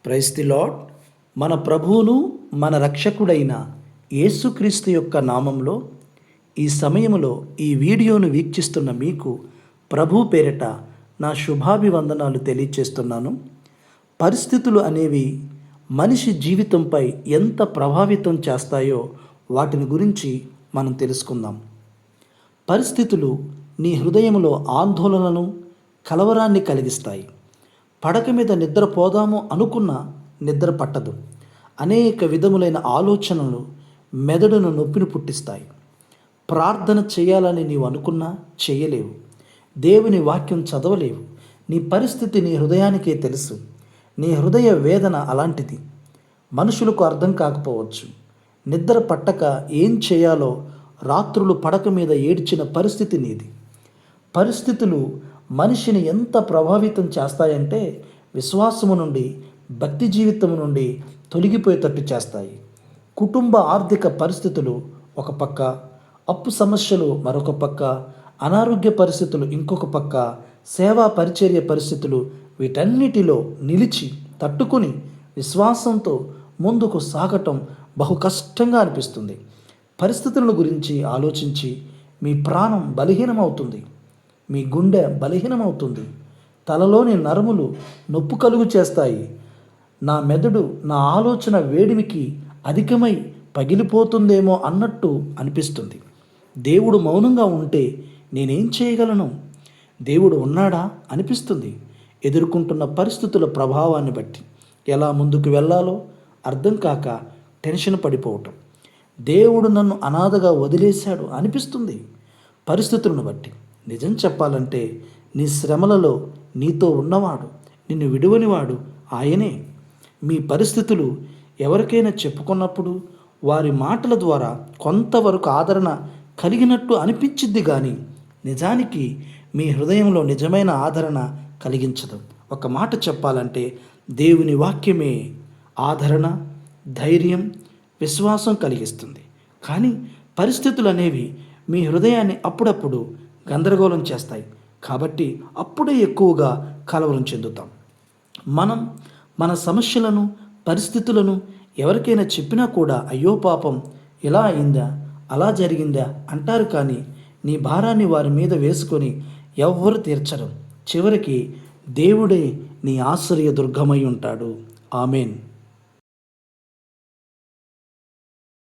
Praise the lord. మన ప్రభువును మన రక్షకుడైన యేసుక్రీస్తు యొక్క నామంలో ఈ సమయంలో ఈ వీడియోను వీక్షిస్తున్న మీకు ప్రభు పేరిట నా శుభాభివందనాలు తెలియచేస్తున్నాను. పరిస్థితులు అనేవి మనిషి జీవితంపై ఎంత ప్రభావితం చేస్తాయో వాటిని గురించి మనం తెలుసుకుందాం. పరిస్థితులు నీ హృదయంలో ఆందోళనను, కలవరాన్ని కలిగిస్తాయి. పడక మీద నిద్రపోదాము అనుకున్న నిద్ర పట్టదు. అనేక విధములైన ఆలోచనలు మెదడును నొప్పిని పుట్టిస్తాయి. ప్రార్థన చేయాలని నీవు అనుకున్నా చేయలేవు. దేవుని వాక్యం చదవలేవు. నీ పరిస్థితి నీ హృదయానికే తెలుసు. నీ హృదయ వేదన అలాంటిది. మనుషులకు అర్థం కాకపోవచ్చు. నిద్ర పట్టక ఏం చేయాలో రాత్రులు పడక మీద ఏడ్చిన పరిస్థితి నీది. పరిస్థితులు మనిషిని ఎంత ప్రభావితం చేస్తాయంటే విశ్వాసము నుండి, భక్తి జీవితం నుండి తొలగిపోయేటట్టు చేస్తాయి. కుటుంబ ఆర్థిక పరిస్థితులు ఒక పక్క, అప్పు సమస్యలు మరొక పక్క, అనారోగ్య పరిస్థితులు ఇంకొక పక్క, సేవా పరిచర్య పరిస్థితులు, వీటన్నిటిలో నిలిచి తట్టుకుని విశ్వాసంతో ముందుకు సాగటం బహు కష్టంగా అనిపిస్తుంది. పరిస్థితుల గురించి ఆలోచించి మీ ప్రాణం బలహీనమవుతుంది. మీ గుండె బలహీనమవుతుంది. తలలోని నరములు నొప్పు కలుగు చేస్తాయి. నా మెదడు నా ఆలోచన వేడిమికి అధికమై పగిలిపోతుందేమో అన్నట్టు అనిపిస్తుంది. దేవుడు మౌనంగా ఉంటే నేనేం చేయగలను? దేవుడు ఉన్నాడా అనిపిస్తుంది. ఎదుర్కొంటున్న పరిస్థితుల ప్రభావాన్ని బట్టి ఎలా ముందుకు వెళ్ళాలో అర్థం కాక టెన్షన్ పడిపోవటం. దేవుడు నన్ను అనాథగా వదిలేశాడు అనిపిస్తుంది పరిస్థితులను బట్టి. నిజం చెప్పాలంటే నీ శ్రమలలో నీతో ఉన్నవాడు, నిన్ను విడువనివాడు ఆయనే. మీ పరిస్థితులు ఎవరికైనా చెప్పుకున్నప్పుడు వారి మాటల ద్వారా కొంతవరకు ఆదరణ కలిగినట్టు అనిపించిద్ది, కానీ నిజానికి మీ హృదయంలో నిజమైన ఆదరణ కలిగించదు. ఒక మాట చెప్పాలంటే దేవుని వాక్యమే ఆదరణ, ధైర్యం, విశ్వాసం కలిగిస్తుంది. కానీ పరిస్థితులు అనేవి మీ హృదయాన్ని అప్పుడప్పుడు గందరగోళం చేస్తాయి. కాబట్టి అప్పుడే ఎక్కువగా కలవరం చెందుతాం. మనం మన సమస్యలను, పరిస్థితులను ఎవరికైనా చెప్పినా కూడా అయ్యో పాపం ఇలా అయిందా, అలా జరిగిందా అంటారు. కానీ నీ భారాన్ని వారి మీద వేసుకొని ఎవ్వరు తీర్చరు. చివరికి దేవుడే నీ ఆశ్రయ దుర్గమై ఉంటాడు. ఆమెన్.